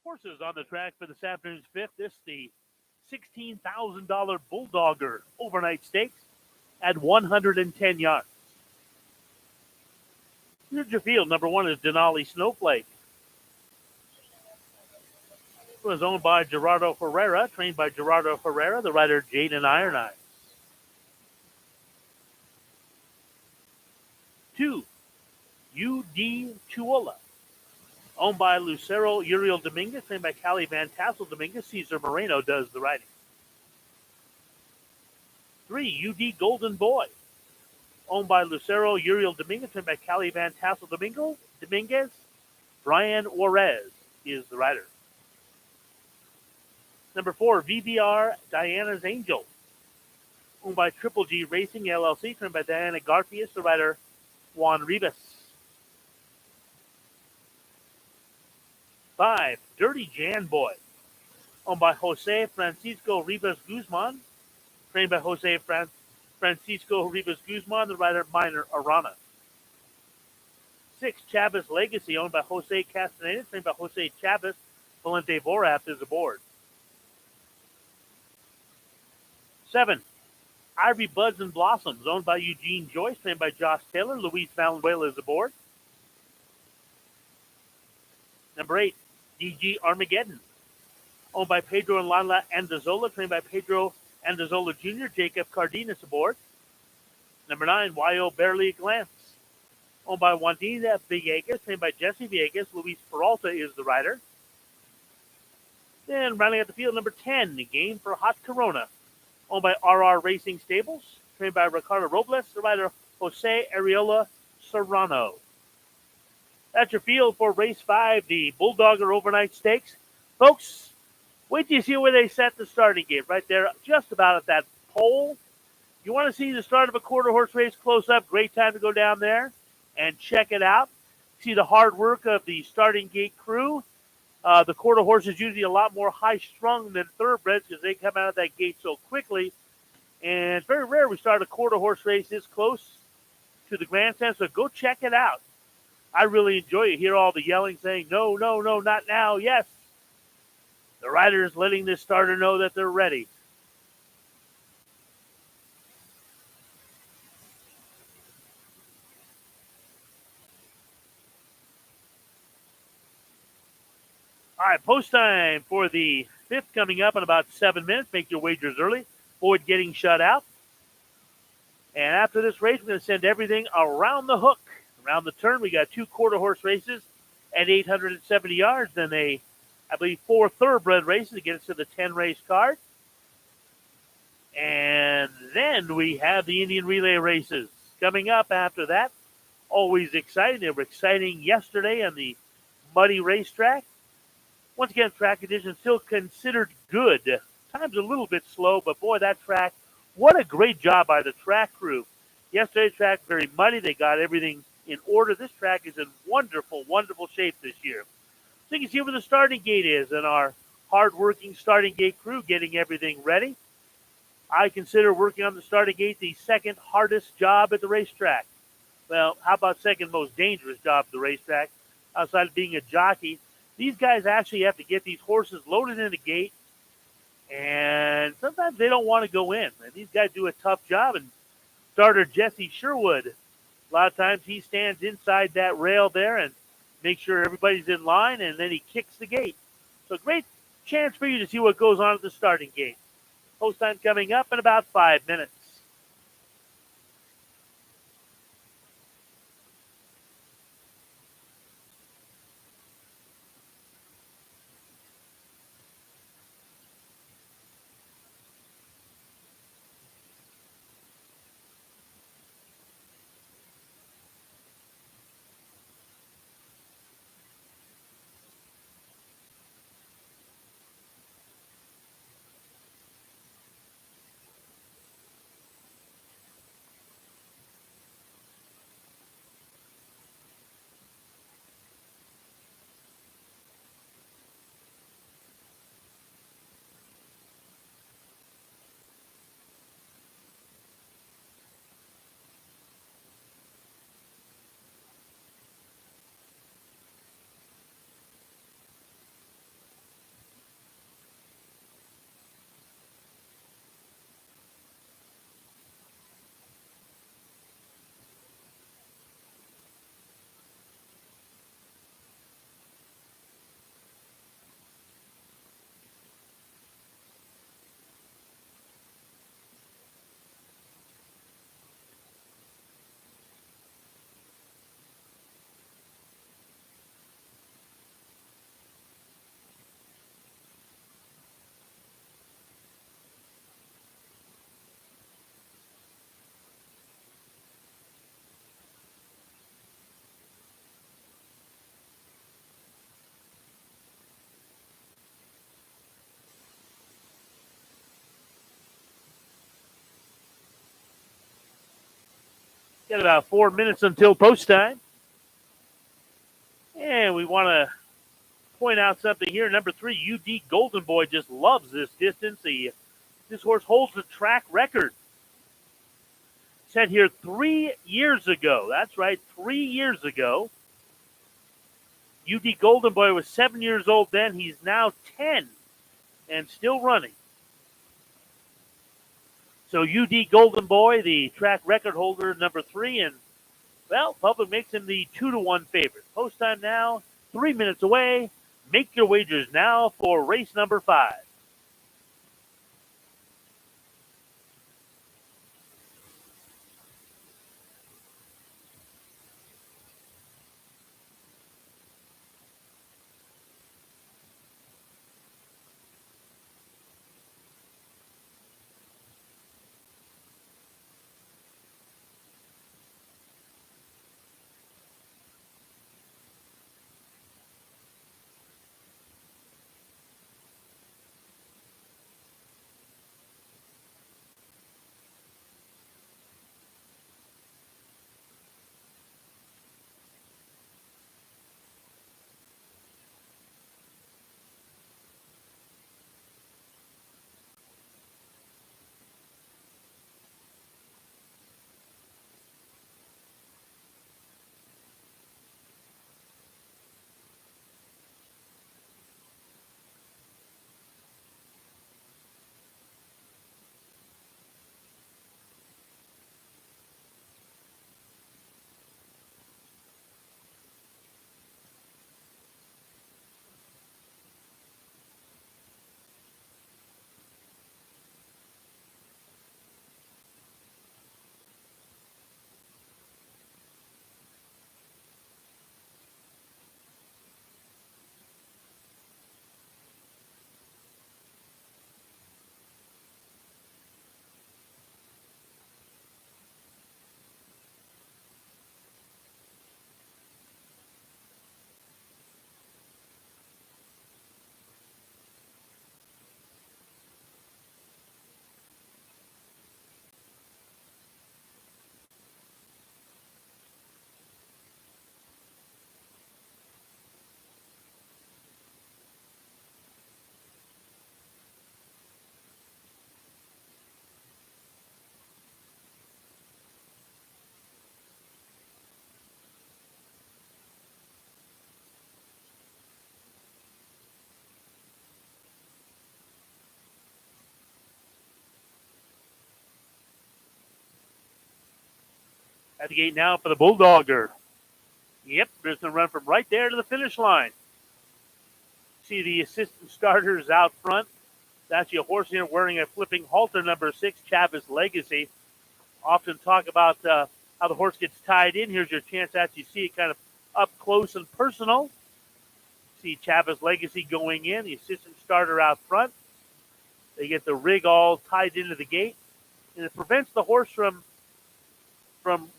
Horses on the track for this afternoon's fifth. This is the $16,000 Bulldogger overnight stakes at 110 yards. Here's your field. Number one is Denali Snowflake. It was owned by Gerardo Ferreira, trained by Gerardo Ferreira, the rider Jaden Iron Eyes. 2, UD Chuola, owned by Lucero Uriel Dominguez, trained by Cali Van Tassel Dominguez. Cesar Moreno does the riding. 3, UD Golden Boy, owned by Lucero Uriel Dominguez, trained by Cali Van Tassel Dominguez. Brian Juarez is the rider. Number 4, VBR Diana's Angel, owned by Triple G Racing LLC, trained by Diana Garfias, the rider Juan Rivas. 5, Dirty Jan Boy, owned by Jose Francisco Rivas Guzman, trained by Jose Francisco Rivas Guzman, the rider Minor Arana. 6, Chavez Legacy, owned by Jose Castaneda, trained by Jose Chavez. Valente Vorath is aboard. 7, Ivory Buds and Blossoms, owned by Eugene Joyce, trained by Josh Taylor. Luis Valenzuela is aboard. Number 8, DG Armageddon, owned by Pedro and Lala Andazola, trained by Pedro Andazola Jr., Jacob Cardenas aboard. Number 9, YO Barely a Glance, owned by Juanita Villegas, trained by Jesse Villegas. Luis Peralta is the rider. Then rounding out the field, number 10, The Game for Hot Corona, owned by RR Racing Stables, trained by Ricardo Robles, the rider Jose Ariola Serrano. That's your field for race 5, the Bulldogger Overnight Stakes. Folks, wait till you see where they set the starting gate, right there, just about at that pole. You want to see the start of a quarter horse race close up, great time to go down there and check it out. See the hard work of the starting gate crew. The quarter horse is usually a lot more high-strung than thoroughbreds because they come out of that gate so quickly. And it's very rare we start a quarter horse race this close to the grandstand, so go check it out. I really enjoy it. Hear all the yelling saying, no, no, no, not now, yes. The rider is letting this starter know that they're ready. All right, post time for the 5th coming up in about 7 minutes. Make your wagers early. Avoid getting shut out. And after this race, we're going to send everything around the hook. Around the turn, we got 2 quarter horse races at 870 yards. Then I believe 4 thoroughbred races to get us to the 10 race card. And then we have the Indian Relay races coming up after that. Always exciting. They were exciting yesterday on the muddy racetrack. Once again, track conditions still considered good. Time's a little bit slow, but boy, that track, what a great job by the track crew. Yesterday's track, very muddy. They got everything in order. This track is in wonderful, wonderful shape this year. So you can see where the starting gate is and our hard-working starting gate crew getting everything ready. I consider working on the starting gate the second hardest job at the racetrack. Well, how about second most dangerous job at the racetrack outside of being a jockey? These guys actually have to get these horses loaded in the gate, and sometimes they don't want to go in. And these guys do a tough job, and starter Jesse Sherwood, a lot of times he stands inside that rail there and makes sure everybody's in line, and then he kicks the gate. So great chance for you to see what goes on at the starting gate. Post time coming up in about 5 minutes. Got about 4 minutes until post time. And we want to point out something here. Number 3, UD Golden Boy just loves this distance. This horse holds the track record. Set here 3 years ago. That's right, 3 years ago. UD Golden Boy was 7 years old then. He's now 10 and still running. So UD Golden Boy, the track record holder, number 3, and well, public makes him the 2-1 favorite. Post time now, 3 minutes away. Make your wagers now for race number 5. At the gate now for the Bulldogger. Yep, there's the run from right there to the finish line. See the assistant starters out front. That's your horse here wearing a flipping halter, number 6, Chavez Legacy. Often talk about how the horse gets tied in. Here's your chance to actually see it kind of up close and personal. See Chavez Legacy going in, the assistant starter out front. They get the rig all tied into the gate, and it prevents the horse from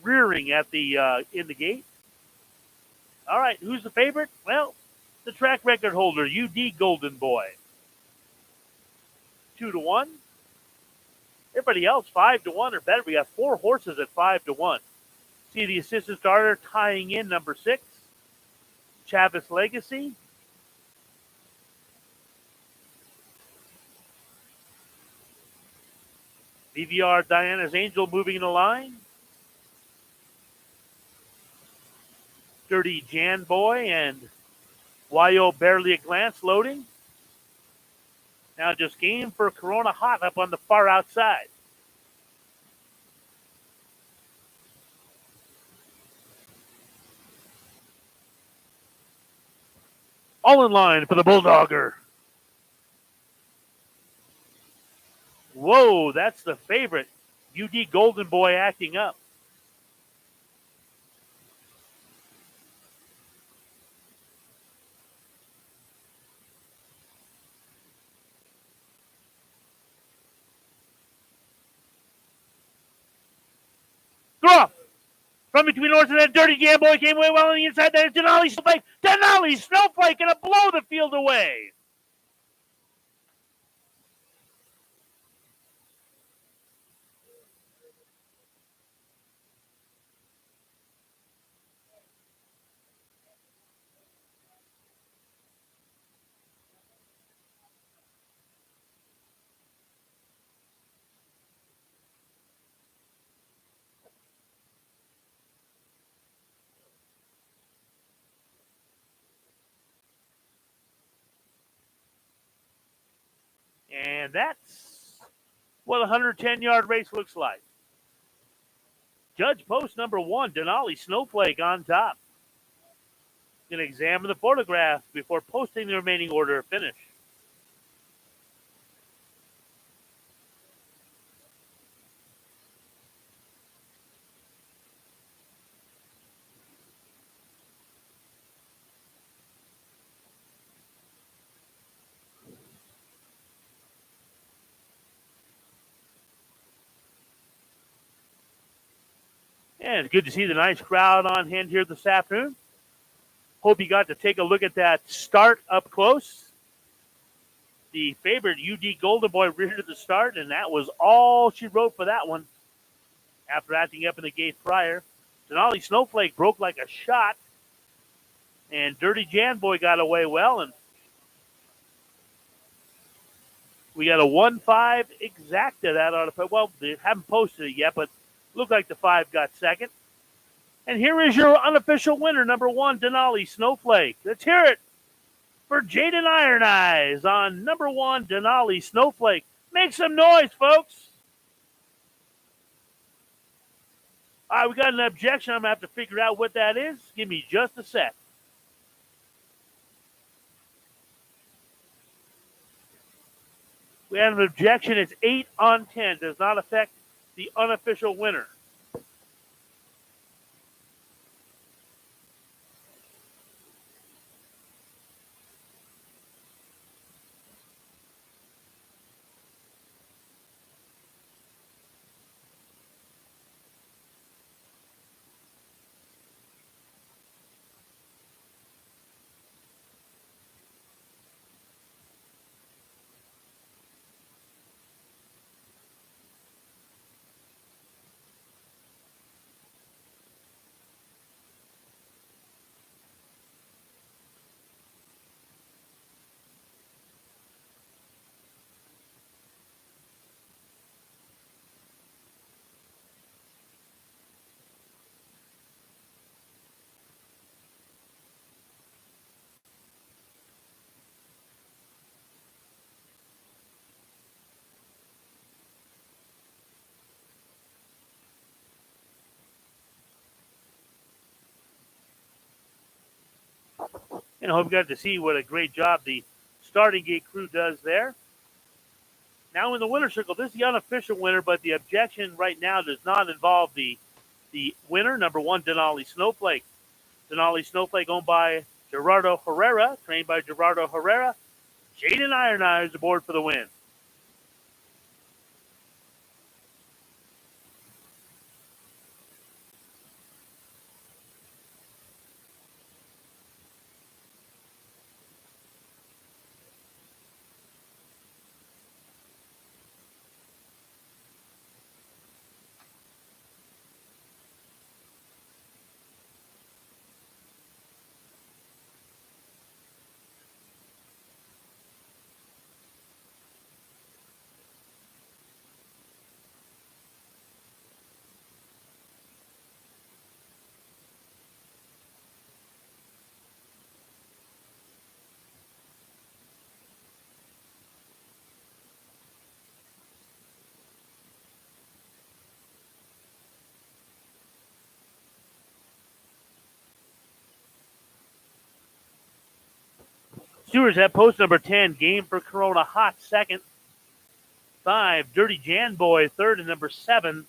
rearing at the in the gate. All right, who's the favorite? Well, the track record holder, UD Golden Boy. 2-1. Everybody else 5-1 or better. We got 4 horses at 5-1. See the assistant starter tying in number 6, Chavez Legacy. BVR Diana's Angel moving in the line. Dirty Jan Boy and YO Barely a Glance loading. Now just game for Corona Hot up on the far outside. All in line for the Bulldogger. Whoa, that's the favorite. UD Golden Boy acting up. Throw from between horses, and that Dirty Jam Boy came away well on the inside. There's Denali Snowflake. Denali Snowflake gonna blow the field away. And that's what a 110-yard race looks like. Judge post number 1, Denali Snowflake on top. Going to examine the photograph before posting the remaining order of finish. And it's good to see the nice crowd on hand here this afternoon. Hope you got to take a look at that start up close. The favorite UD Golden Boy reared to the start, and that was all she wrote for that one. After acting up in the gate prior, Denali Snowflake broke like a shot, and Dirty Jan Boy got away well, and we got a 1-5 exacta that ought to. Well, they haven't posted it yet, but looked like the 5 got second. And here is your unofficial winner, number 1, Denali Snowflake. Let's hear it for Jaden Iron Eyes on number 1, Denali Snowflake. Make some noise, folks. All right, we got an objection. I'm going to have to figure out what that is. Give me just a sec. We have an objection. It's 8 on 10. Does not affect the unofficial winner. And I hope you got to see what a great job the starting gate crew does there. Now in the winner circle, this is the unofficial winner, but the objection right now does not involve the winner, number 1, Denali Snowflake. Denali Snowflake owned by Gerardo Herrera, trained by Gerardo Herrera. Jaden Iron Eyes aboard for the win. Stewards have post number 10, Game for Corona Hot second. 5, Dirty Jan Boy third, and number 7,